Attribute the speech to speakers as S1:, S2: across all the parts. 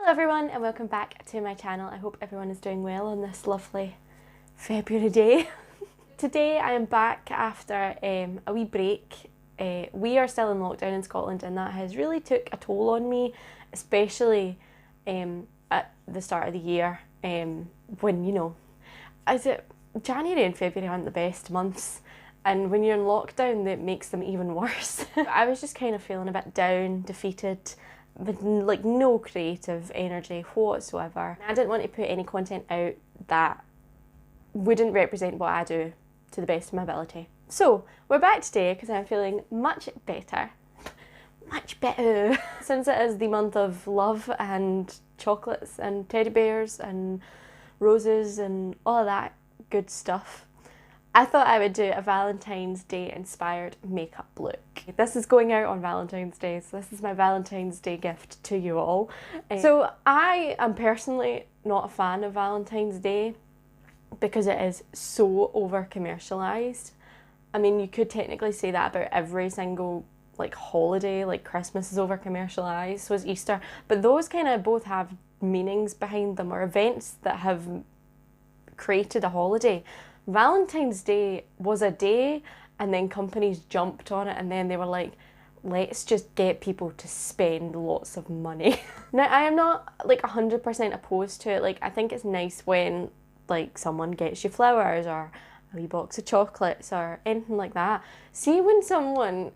S1: Hello everyone and welcome back to my channel. I hope everyone is doing well on this lovely February day. Today I am back after a wee break. We are still in lockdown in Scotland and that has really took a toll on me, especially at the start of the year when, you know, January and February aren't the best months, and when you're in lockdown that makes them even worse. I was just kind of feeling a bit down, defeated, with like no creative energy whatsoever. I didn't want to put any content out that wouldn't represent what I do to the best of my ability. So we're back today because I'm feeling much better. Much better. Since it is the month of love and chocolates and teddy bears and roses and all of that good stuff, I thought I would do a Valentine's Day inspired makeup look. This is going out on Valentine's Day, so this is my Valentine's Day gift to you all. So I am personally not a fan of Valentine's Day because it is so over commercialised. I mean, you could technically say that about every single like holiday, like Christmas is over commercialised, so is Easter, but those kind of both have meanings behind them, or events that have created a holiday. Valentine's Day was a day and then companies jumped on it and then they were like, let's just get people to spend lots of money. Now, I am not like 100% opposed to it. Like, I think it's nice when like someone gets you flowers or a wee box of chocolates or anything like that. See when someone,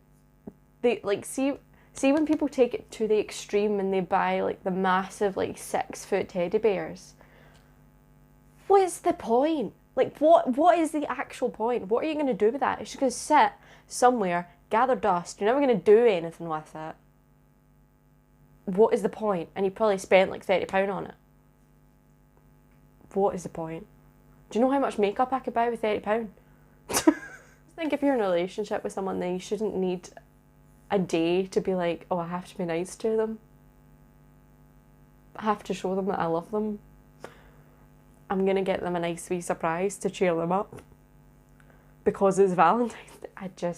S1: see when people take it to the extreme and they buy like the massive like 6-foot teddy bears. What's the point? Like, what is the actual point? What are you going to do with that? It's just going to sit somewhere, gather dust. You're never going to do anything with it. What is the point? And you probably spent like £30 on it. What is the point? Do you know how much makeup I could buy with £30? I think if you're in a relationship with someone, then you shouldn't need a day to be like, oh, I have to be nice to them. I have to show them that I love them. I'm going to get them a nice wee surprise to cheer them up because it's Valentine's Day.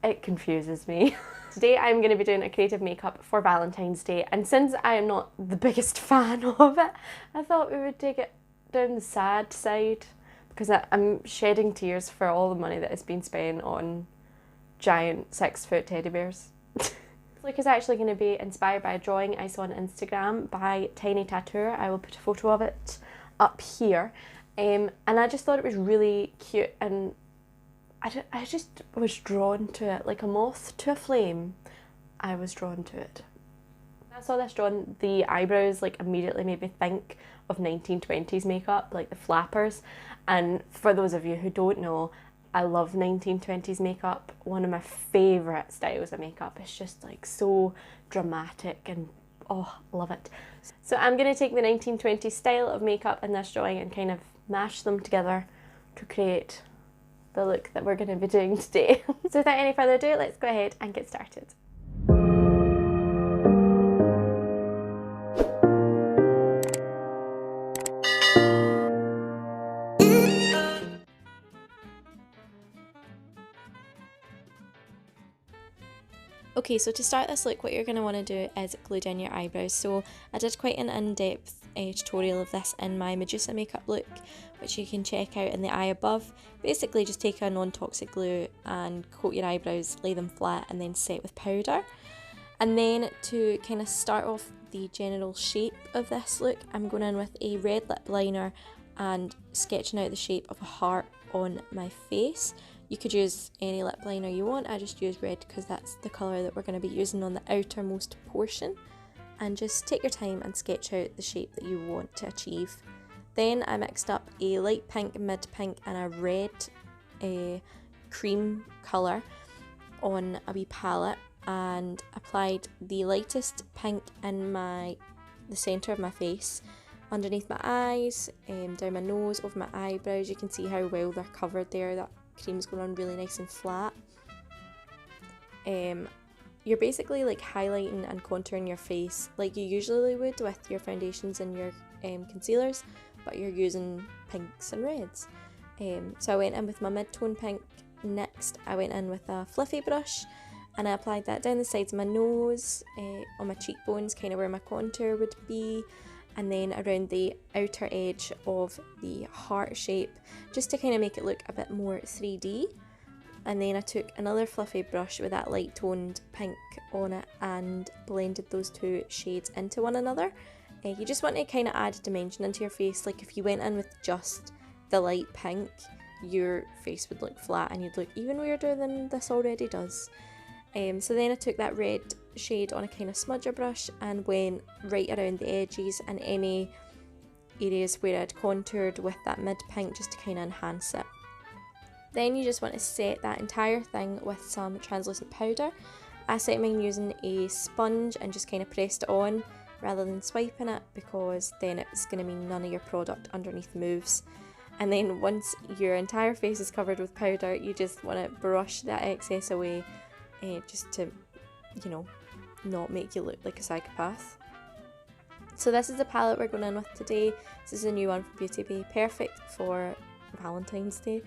S1: It confuses me. Today I'm going to be doing a creative makeup for Valentine's Day, and since I am not the biggest fan of it, I thought we would take it down the sad side because I'm shedding tears for all the money that has been spent on giant 6-foot teddy bears. This look is actually going to be inspired by a drawing I saw on Instagram by Tiny Tattooer. I will put a photo of it up here, and I just thought it was really cute, and I just was drawn to it like a moth to a flame. I was drawn to it. When I saw this drawing, the eyebrows like immediately made me think of 1920s makeup, like the flappers, and for those of you who don't know, I love 1920s makeup. One of my favourite styles of makeup. It's just like so dramatic and oh, love it. So I'm going to take the 1920s style of makeup in this drawing and kind of mash them together to create the look that we're going to be doing today. So without any further ado, let's go ahead and get started. Okay, so to start this look, what you're going to want to do is glue down your eyebrows. So I did quite an in-depth tutorial of this in my Medusa makeup look, which you can check out in the eye above. Basically just take a non-toxic glue and coat your eyebrows, lay them flat and then set with powder. And then to kind of start off the general shape of this look, I'm going in with a red lip liner and sketching out the shape of a heart on my face. You could use any lip liner you want. I just use red because that's the colour that we're going to be using on the outermost portion. And just take your time and sketch out the shape that you want to achieve. Then I mixed up a light pink, mid pink and a red cream colour on a wee palette and applied the lightest pink in the centre of my face, underneath my eyes, down my nose, over my eyebrows. You can see how well they're covered there. That cream's going on really nice and flat. You're basically like highlighting and contouring your face like you usually would with your foundations and your concealers, but you're using pinks and reds. So I went in with my mid-tone pink. Next I went in with a fluffy brush and I applied that down the sides of my nose, on my cheekbones, kind of where my contour would be, and then around the outer edge of the heart shape, just to kind of make it look a bit more 3D. And then I took another fluffy brush with that light toned pink on it and blended those two shades into one another. You just want to kind of add dimension into your face. Like if you went in with just the light pink, your face would look flat and you'd look even weirder than this already does. So then I took that red shade on a kind of smudger brush and went right around the edges and any areas where I'd contoured with that mid pink, just to kind of enhance it. Then you just want to set that entire thing with some translucent powder. I set mine using a sponge and just kind of pressed it on rather than swiping it, because then it's going to mean none of your product underneath moves. And then once your entire face is covered with powder, you just want to brush that excess away, just to, you know, not make you look like a psychopath. So this is the palette we're going in with today. This is a new one from Beauty Bay, perfect for Valentine's Day.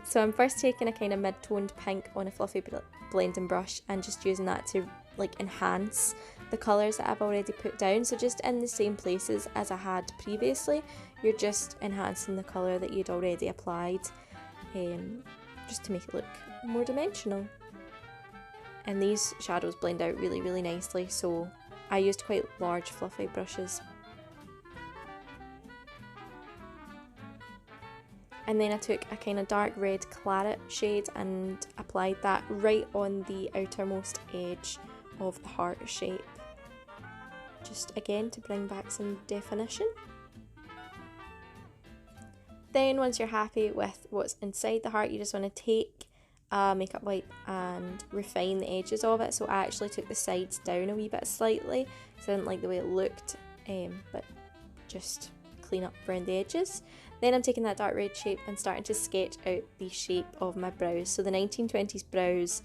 S1: So I'm first taking a kind of mid-toned pink on a fluffy blending brush and just using that to like enhance the colours that I've already put down. So just in the same places as I had previously, you're just enhancing the colour that you'd already applied, just to make it look more dimensional. And these shadows blend out really, really nicely, so I used quite large fluffy brushes. And then I took a kind of dark red claret shade and applied that right on the outermost edge of the heart shape, just again to bring back some definition. Then once you're happy with what's inside the heart, you just want to take a makeup wipe and refine the edges of it. So I actually took the sides down a wee bit slightly because I didn't like the way it looked, but just clean up around the edges. Then I'm taking that dark red shape and starting to sketch out the shape of my brows. So the 1920s brows,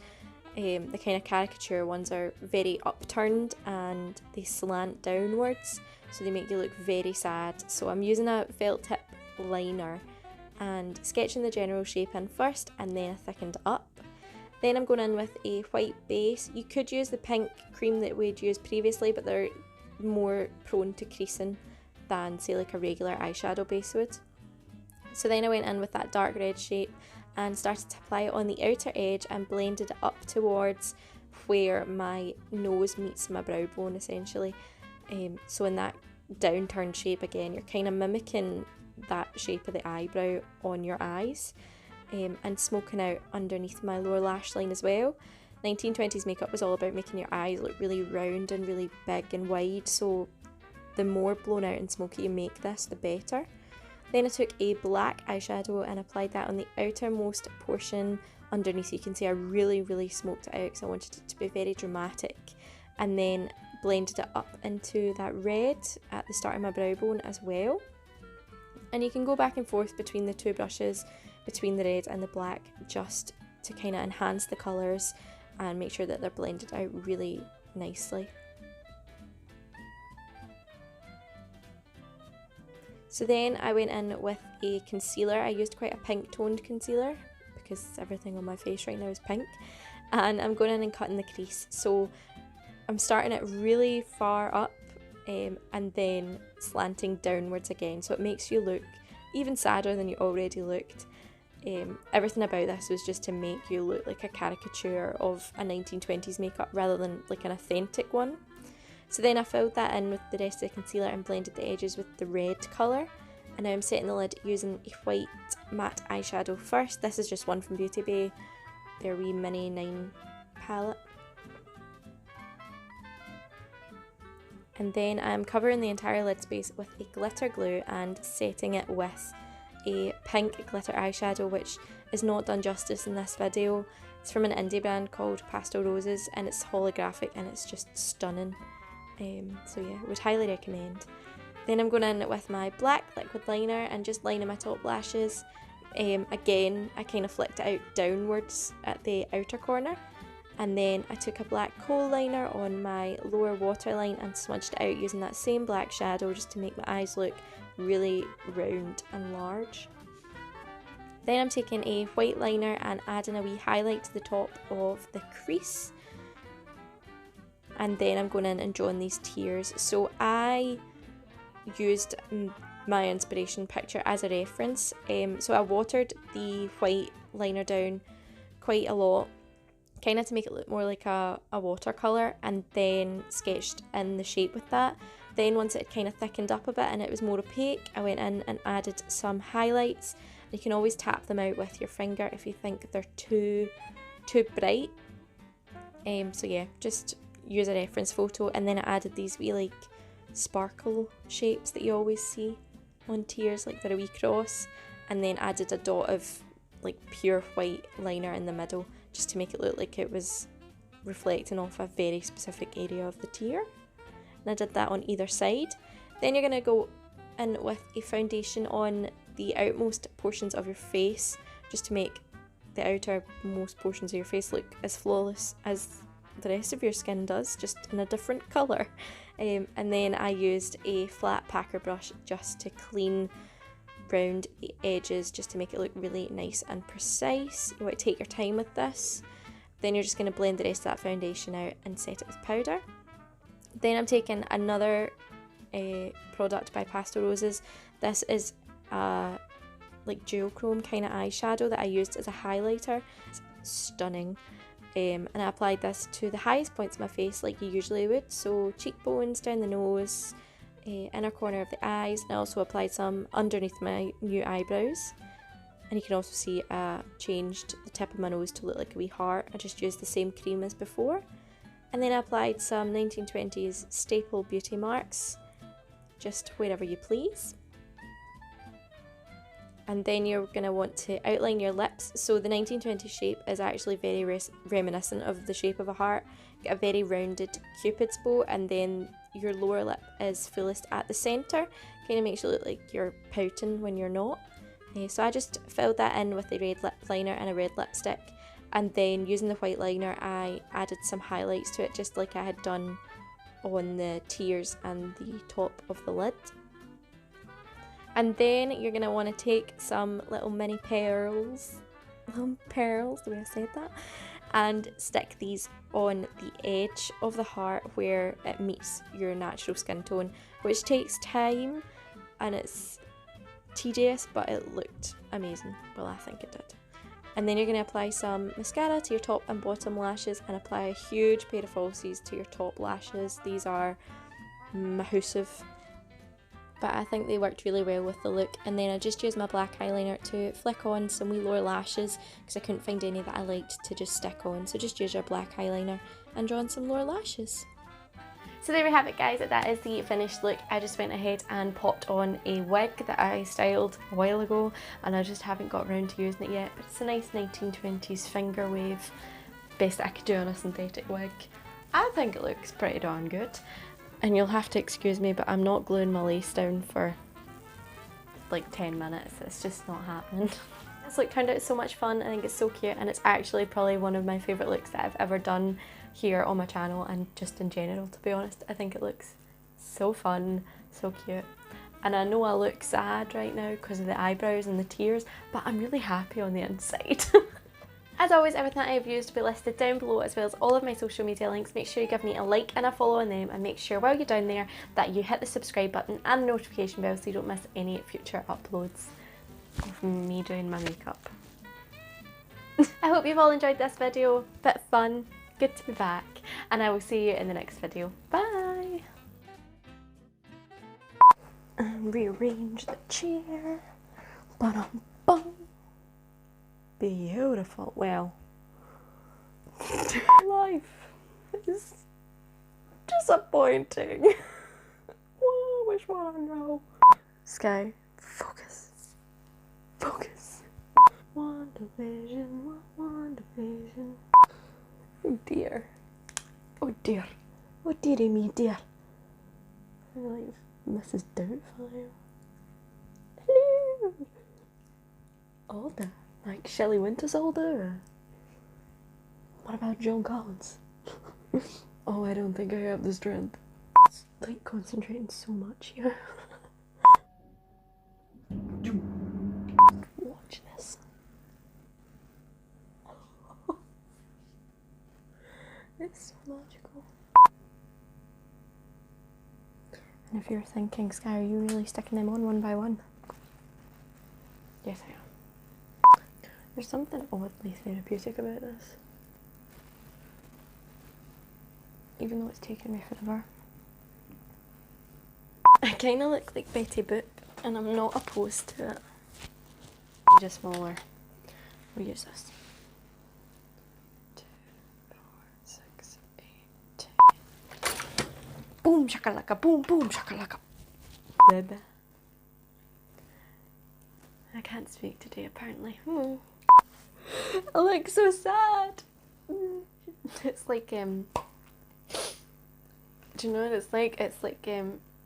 S1: the kind of caricature ones, are very upturned and they slant downwards, so they make you look very sad. So I'm using a felt tip liner and sketching the general shape in first, and then I thickened up. Then I'm going in with a white base. You could use the pink cream that we'd used previously, but they're more prone to creasing than say like a regular eyeshadow base would. So then I went in with that dark red shape and started to apply it on the outer edge and blended it up towards where my nose meets my brow bone essentially. So in that downturned shape again, you're kind of mimicking that shape of the eyebrow on your eyes, and smoking out underneath my lower lash line as well. 1920s makeup was all about making your eyes look really round and really big and wide, so the more blown out and smoky you make this, the better. Then I took a black eyeshadow and applied that on the outermost portion underneath. You can see I really smoked it out because I wanted it to be very dramatic, and then blended it up into that red at the start of my brow bone as well. And you can go back and forth between the two brushes, between the red and the black, just to kind of enhance the colours and make sure that they're blended out really nicely. So then I went in with a concealer. I used quite a pink toned concealer because everything on my face right now is pink, and I'm going in and cutting the crease. So I'm starting it really far up, and then slanting downwards again, so it makes you look even sadder than you already looked. Everything about this was just to make you look like a caricature of a 1920s makeup rather than like an authentic one. So then I filled that in with the rest of the concealer and blended the edges with the red colour. And now I'm setting the lid using a white matte eyeshadow first. This is just one from Beauty Bay, their wee mini 9 palette. And then I'm covering the entire lid space with a glitter glue and setting it with a pink glitter eyeshadow, which is not done justice in this video. It's from an indie brand called Pastel Roses, and it's holographic and it's just stunning. So yeah, would highly recommend. Then I'm going in with my black liquid liner and just lining my top lashes. Again, I kind of flicked it out downwards at the outer corner. And then I took a black kohl liner on my lower waterline and smudged it out using that same black shadow just to make my eyes look really round and large. Then I'm taking a white liner and adding a wee highlight to the top of the crease. And then I'm going in and drawing these tears. So I used my inspiration picture as a reference. So I watered the white liner down quite a lot, kind of to make it look more like a watercolour, and then sketched in the shape with that. Then once it kind of thickened up a bit and it was more opaque, I went in and added some highlights. You can always tap them out with your finger if you think they're too bright. So yeah, just use a reference photo. And then I added these wee like sparkle shapes that you always see on tears, like they're a wee cross, and then added a dot of like pure white liner in the middle just to make it look like it was reflecting off a very specific area of the tear. And I did that on either side. Then you're going to go in with a foundation on the outmost portions of your face, just to make the outermost portions of your face look as flawless as the rest of your skin does, just in a different colour. And then I used a flat packer brush just to clean round the edges, just to make it look really nice and precise. You want to take your time with this. Then you're just going to blend the rest of that foundation out and set it with powder. Then I'm taking another product by Pastel Roses. This is a like duochrome kind of eyeshadow that I used as a highlighter. It's stunning. And I applied this to the highest points of my face like you usually would, so cheekbones, down the nose, inner corner of the eyes, and I also applied some underneath my new eyebrows. And you can also see I changed the tip of my nose to look like a wee heart. I just used the same cream as before. And then I applied some 1920s staple beauty marks, just wherever you please. And then you're going to want to outline your lips. So the 1920s shape is actually very reminiscent of the shape of a heart. Get a very rounded cupid's bow, and then your lower lip is fullest at the centre. Kind of makes you look like you're pouting when you're not. So I just filled that in with a red lip liner and a red lipstick. And then using the white liner, I added some highlights to it, just like I had done on the tears and the top of the lid. And then you're going to want to take some little mini pearls, the way I said that, and stick these on the edge of the heart where it meets your natural skin tone, which takes time and it's tedious, but it looked amazing. Well, I think it did. And then you're going to apply some mascara to your top and bottom lashes and apply a huge pair of falsies to your top lashes. These are massive, but I think they worked really well with the look. And then I just used my black eyeliner to flick on some wee lower lashes because I couldn't find any that I liked to just stick on. So just use your black eyeliner and draw on some lower lashes. So there we have it, guys, that is the finished look. I just went ahead and popped on a wig that I styled a while ago and I just haven't got around to using it yet, but it's a nice 1920s finger wave, best I could do on a synthetic wig. I think it looks pretty darn good. And you'll have to excuse me, but I'm not gluing my lace down for like 10 minutes. It's just not happening. This look turned out so much fun. I think it's so cute, and it's actually probably one of my favourite looks that I've ever done here on my channel and just in general, to be honest. I think it looks so fun, so cute. And I know I look sad right now because of the eyebrows and the tears, but I'm really happy on the inside. As always, everything that I've used will be listed down below, as well as all of my social media links. Make sure you give me a like and a follow on them, and make sure while you're down there that you hit the subscribe button and the notification bell so you don't miss any future uploads of me doing my makeup. I hope you've all enjoyed this video. Bit fun, good to be back, and I will see you in the next video. Bye! And rearrange the chair. Ba-dum-bum. Beautiful. Well, life is disappointing. Oh, which one I know? Skye, focus. Focus. WandaVision, WandaVision. Oh dear. Oh dear. Oh dearie me dear. I like Mrs. Doubtfire. Hello. Alda. Like Shelley Winter's Eldora. What about John Collins? Oh, I don't think I have the strength. It's like concentrating so much here. Watch this. And if you're thinking, Skye, are you really sticking them on one by one? Yes, I am. There's something oddly therapeutic about this. Even though it's taken me forever. I kind of look like Betty Boop, and I'm not opposed to it. Just smaller. We'll use this. 2, 4, 6, 8, 10. Boom shakalaka, boom boom shakalaka. Baby. I can't speak today apparently. I look so sad. It's like do you know what it's like? It's like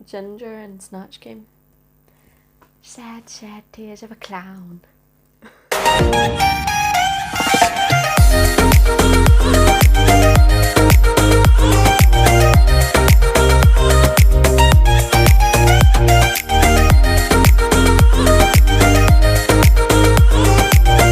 S1: Ginger and Snatch Game. Sad, sad tears of a clown.